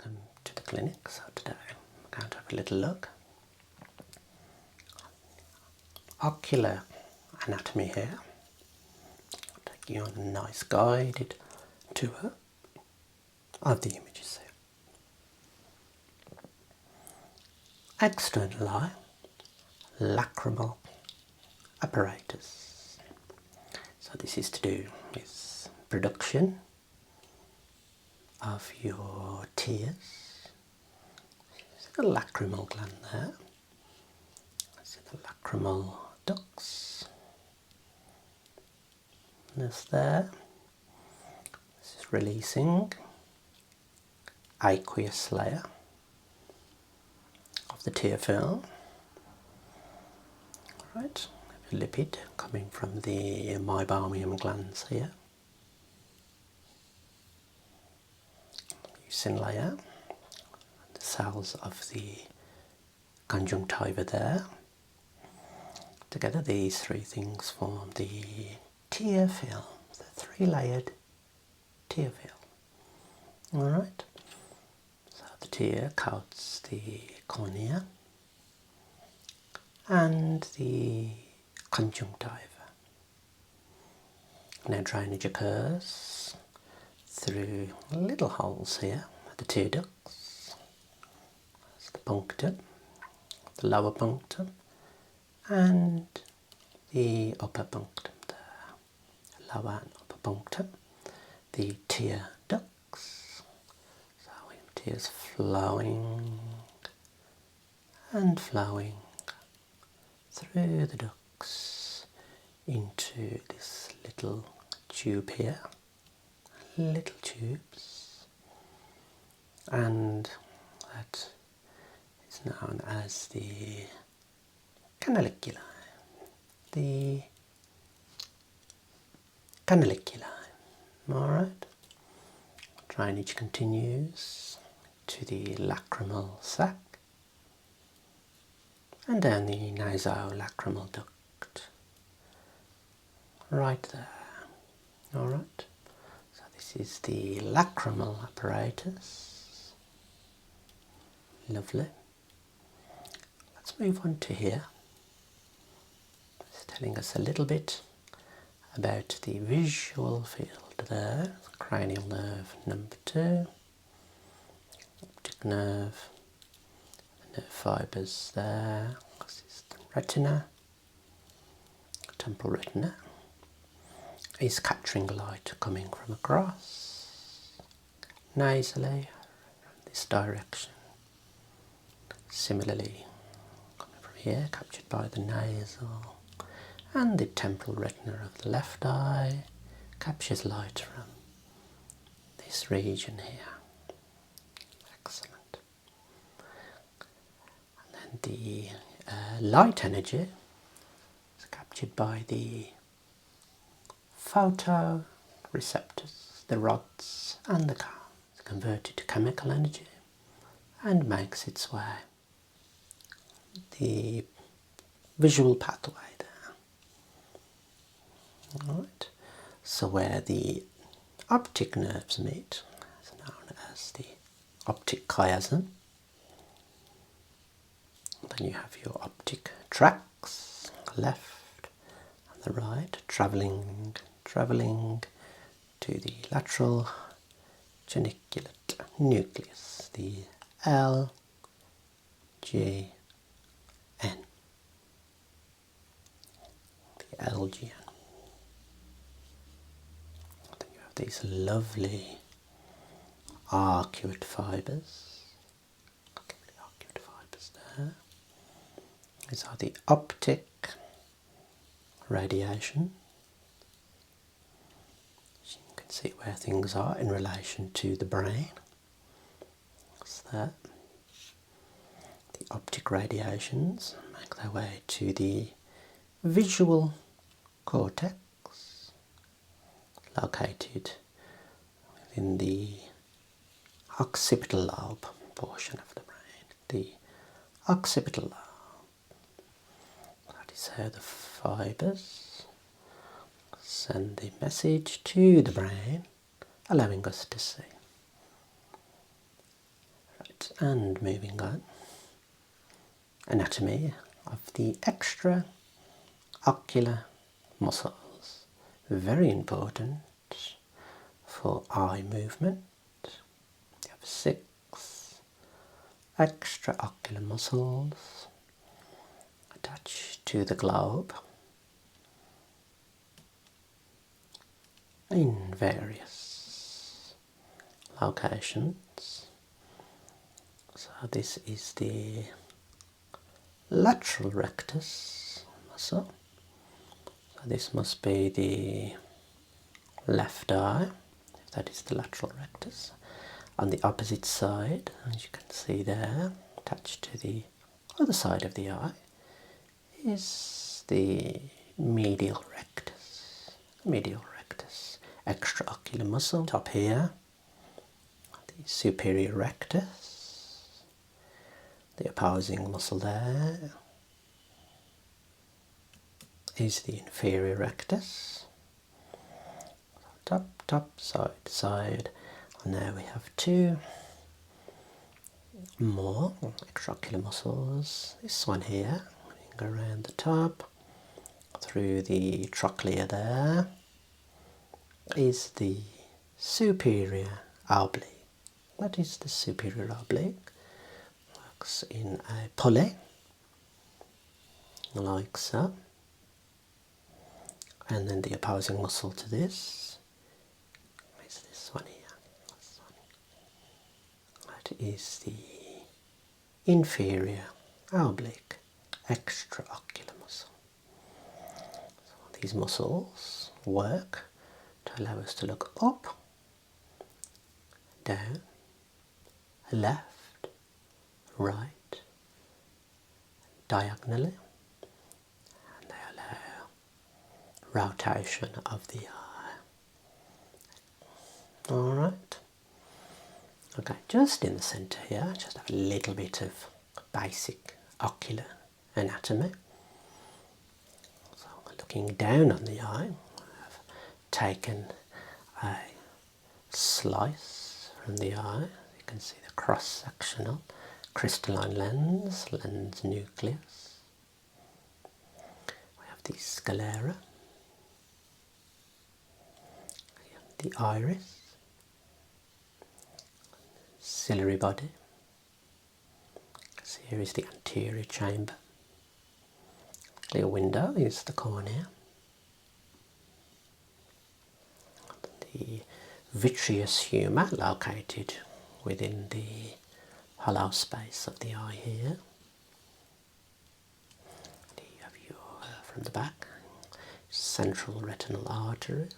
Welcome to the clinic. So today I'm going to have a little look. Ocular anatomy here. I'll take you on a nice guided tour of the images here. External eye, lacrimal apparatus. So this is to do with production of your tears. There's a lacrimal gland there. That's the lacrimal ducts. This there. This is releasing aqueous layer of the tear film. Right, a lipid coming from the meibomian glands here. Mucin layer, the cells of the conjunctiva there. Together these three things form the tear film, the three-layered tear film. Alright, so the tear coats the cornea and the conjunctiva. Now drainage occurs through little holes here, the tear ducts. That's the punctum, the lower punctum, and the upper punctum there. Lower and upper punctum, the tear ducts. So we have tears flowing and flowing through the ducts into this little tube here. Little tubes, and that is known as the canaliculi. The canaliculi. Alright. Drainage continues to the lacrimal sac and down the nasolacrimal duct. Right there. Alright. This is the lacrimal apparatus. Lovely. Let's move on to here. It's telling us a little bit about the visual field there. Cranial nerve number 2, optic nerve, the nerve fibres there. This is the retina, temporal retina. Is capturing light coming from across nasally from this direction. Similarly, coming from here, captured by the nasal, and the temporal retina of the left eye captures light from this region here. Excellent. And then the light energy is captured by the photoreceptors, the rods and the cones. It's converted to chemical energy and makes its way the visual pathway there. Alright, so where the optic nerves meet is known as the optic chiasm. Then you have your optic tracts, left and the right, travelling to the lateral geniculate nucleus, the LGN. The LGN. Then you have these lovely arcuate fibres. There. These are the optic radiation. See where things are in relation to the brain. What's that? The optic radiations make their way to the visual cortex, located within the occipital lobe portion of the brain. The occipital lobe. That is how the fibres send the message to the brain, allowing us to see. Right, and moving on. Anatomy of the extraocular muscles. Very important for eye movement. You have 6 extraocular muscles attached to the globe in various locations. So this is the lateral rectus muscle. So this must be the left eye, if that is the lateral rectus. On the opposite side, as you can see there, attached to the other side of the eye, is the medial rectus. Medial rectus. Extraocular muscle top here, the superior rectus, the opposing muscle there is the inferior rectus. Top, side, side. And now we have 2 more extraocular muscles. This one here, go around the top, through the trochlea there, is the superior oblique. That is the superior oblique. Works in a pulley, like so. And then the opposing muscle to this is this one here. That is the inferior oblique extraocular muscle. So these muscles work to allow us to look up, down, left, right, diagonally, and they allow rotation of the eye. Alright. Okay, just in the centre here, just have a little bit of basic ocular anatomy. So looking down on the eye, I've taken a slice from the eye. You can see the cross-sectional crystalline lens nucleus. We have the sclera, the iris, ciliary body. So here is the anterior chamber. Clear window is the cornea. The vitreous humour located within the hollow space of the eye here. And here you have your, from the back, central retinal artery and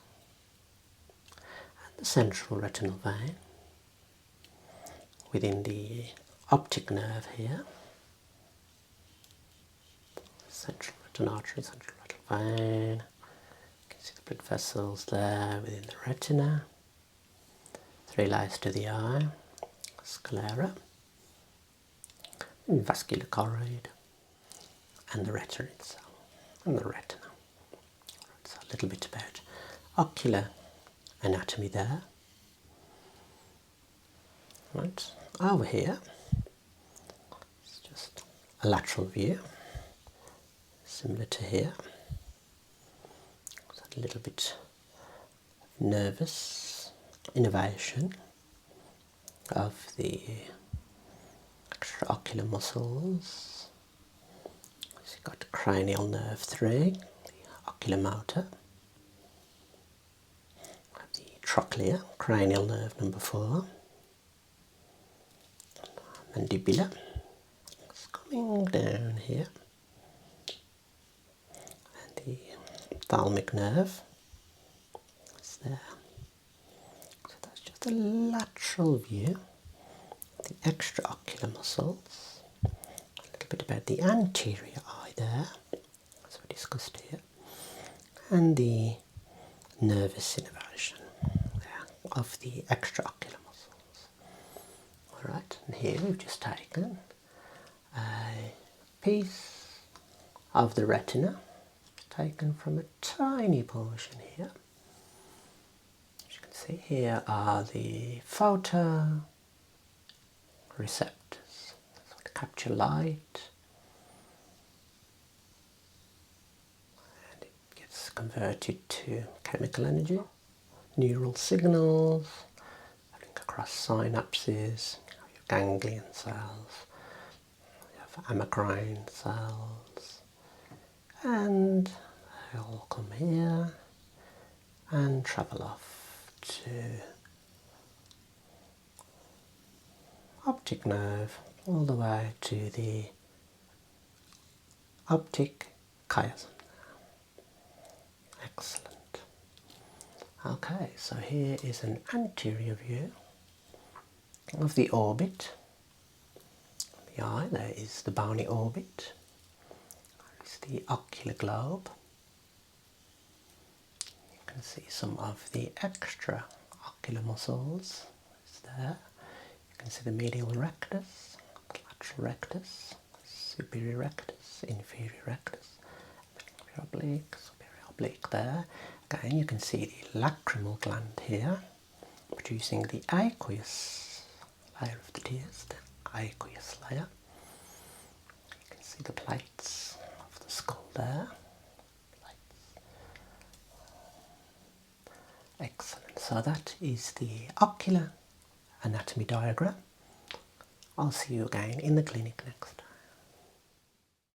the central retinal vein. Within the optic nerve here, central retinal artery, central retinal vein. You can see the blood vessels there within the retina. 3 layers to the eye, sclera, and vascular choroid, and the retina itself, and the retina. Right, so a little bit about ocular anatomy there. Right, over here, it's just a lateral view, similar to here. So a little bit nervous innervation of the extraocular muscles. So you've got cranial nerve 3, the oculomotor, the trochlea, cranial nerve number 4, mandibular, it's coming down here, and the ophthalmic nerve is there. So that's just a lateral view, the extraocular muscles, a little bit about the anterior eye there, as we discussed here, and the nervous innervation there of the extraocular muscles. Alright, and here we've just taken a piece of the retina, taken from a tiny portion here. As you can see, here are the photoreceptors capture light, and it gets converted to chemical energy, neural signals, running across synapses, your ganglion cells, you have amacrine cells, and they all come here and travel off to optic nerve all the way to the optic chiasm. Excellent. Okay, so here is an anterior view of the orbit. The eye, there is the bony orbit. There is the ocular globe. You can see some of the extra ocular muscles. It's there. You can see the medial rectus, lateral rectus, superior rectus, inferior rectus, oblique, superior oblique there. Again, you can see the lacrimal gland here, producing the aqueous layer of the tears, the aqueous layer. You can see the plates of the skull there. Excellent. So that is the ocular anatomy diagram. I'll see you again in the clinic next.